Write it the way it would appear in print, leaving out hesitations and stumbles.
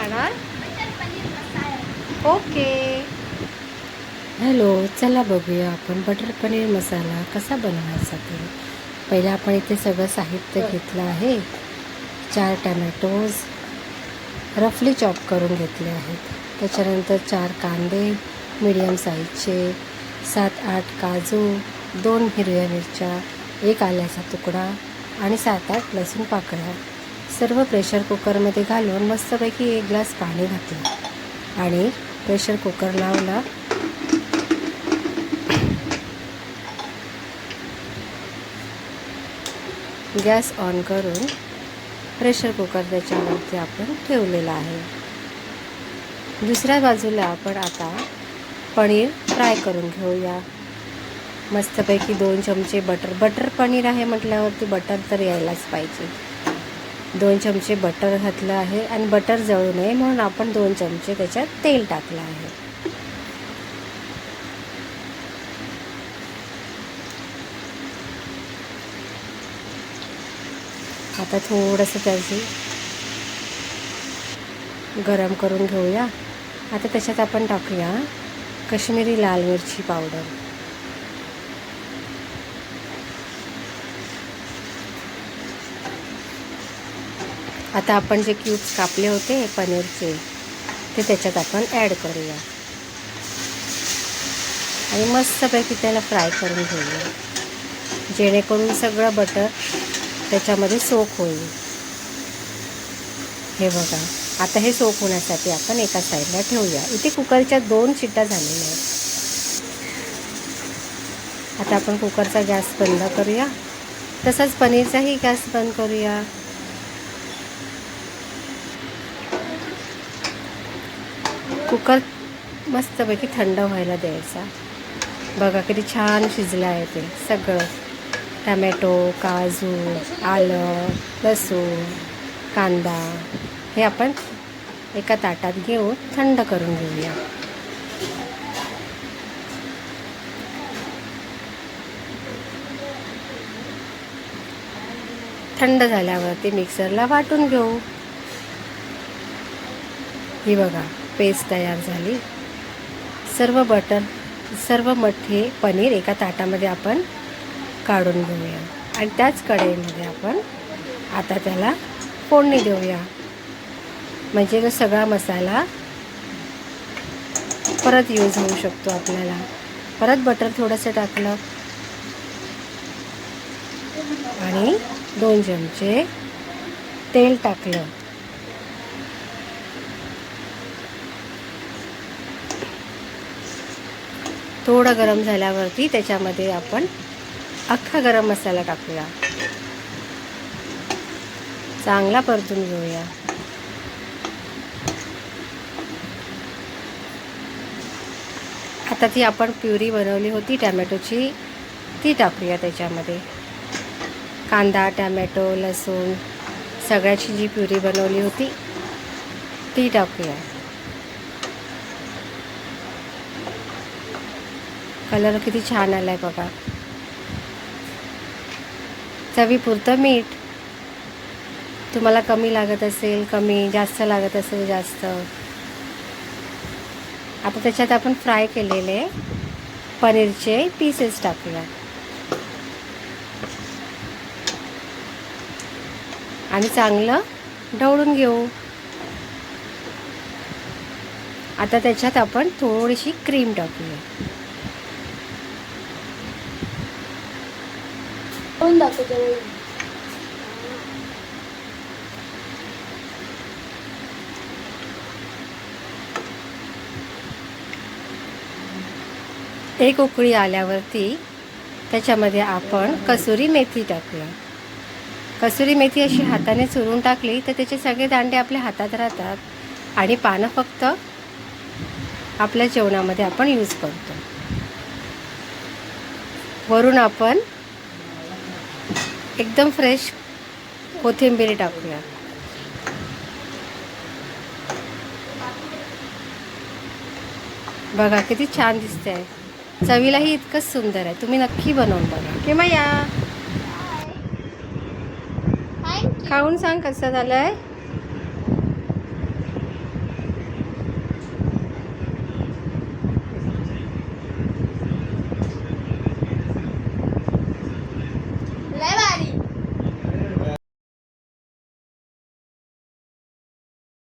राहणार okay. Hello, चला बघूया आपण बटर पनीर मसाला कसा बनवायचा ते. पहिला आपण इथे सगळं साहित्य घेतलं आहे. 4 टमॅटोज रफली चॉप करून घेतले आहेत. त्याच्यानंतर 4 कांदे मीडियम साईजचे, 7-8 काजू, 2 हिरव्या मिरच्या, 1 आल्याचा तुकडा आणि 7-8 लसूण पाकळ्या. सर्व प्रेशर कुकरमध्ये घालून मस्तपैकी 1 ग्लास पाणी घातलं आणि प्रेशर कुकर लावला. गॅस ऑन करून प्रेशर कुकर त्याच्यावरती आपण ठेवलेला आहे. दुसऱ्या बाजूला आपण आता पनीर फ्राय करून घेऊया. मस्तपैकी 2 चमचे बटर पनीर आहे म्हटल्यावरती बटर तर यायलाच पाहिजे. 2 चमचे बटर घातलं आहे आणि बटर जळू नये म्हणून आपण 2 चमचे त्याच्यात तेल टाकलं आहे. आता थोडंसं त्याची गरम करून घेऊया. आता त्याच्यात आपण टाकूया काश्मीरी लाल मिरची पावडर. आता आपण जे क्यूब्स कापले होते पनीरचे ते त्याच्यात आपण ॲड करूया आणि मस्तपैकी त्याला फ्राय करून घेऊया, जेणेकरून सगळं बटर त्याच्यामध्ये सोक होईल. हे बघा, आता हे सोक होण्यासाठी आपण एका साईडला ठेवूया. इथे कुकरच्या 2 शिट्ट्या झालेल्या आहेत. आता आपण कुकरचा गॅस बंद करूया. तसंच पनीरचाही गॅस बंद करूया. कुकर मस्तपैकी थंड व्हायला द्यायचा. बघा किती छान शिजलं आहे ते सगळं. टमॅटो, काजू, आलं, लसूण, कांदा हे आपण एका ताटात घेऊन थंड करून घेऊया. थंड झाल्यावरती मिक्सरला वाटून घेऊ. ही बघा पेस्ट तयार झाली. सर्व मोठे पनीर एका ताटामध्ये आपण काढून घेऊया आणि त्याच कढईमध्ये आपण आता त्याला फोडणी देऊया. म्हणजे तो सगळा मसाला परत यूज होऊ शकतो आपल्याला. परत बटर थोडंसं टाकलं आणि 2 चमचे तेल टाकलं. थोडं गरम झाल्यावरती त्याच्यामध्ये आपण अख्खा गरम मसाला टाकूया. चांगला परतून घेऊया. आता ती आपण प्युरी बनवली होती टॅमॅटोची ती टाकूया त्याच्यामध्ये. कांदा, टॅमॅटो, लसूण सगळ्याची जी प्युरी बनवली होती ती टाकूया. कलर किती छान आला आहे बघा. चवीपुरतं मीठ. तुम्हाला कमी लागत असेल कमी, जास्त लागत असेल जास्त. आता त्याच्यात आपण फ्राय केलेले पनीरचे पीसेस टाकूया आणि चांगलं ढवळून घेऊ. आता त्याच्यात आपण थोडीशी क्रीम टाकूया. एक उकळी आल्यावरती त्याच्यामध्ये आपण कसुरी मेथी टाकूया. कसुरी मेथी अशी हाताने चुरून टाकली तर त्याचे सगळे दांडे आपल्या हातात राहतात आणि पानं फक्त आपल्या जेवणामध्ये आपण यूज करतो. वरून आपण एकदम फ्रेश कोथिंबीर टाकूया. बघा किती छान दिसते आहे. चवीलाही इतकंच सुंदर आहे. तुम्ही नक्की बनवून बघा. किंवा या खाऊन सांग कसं झालंय.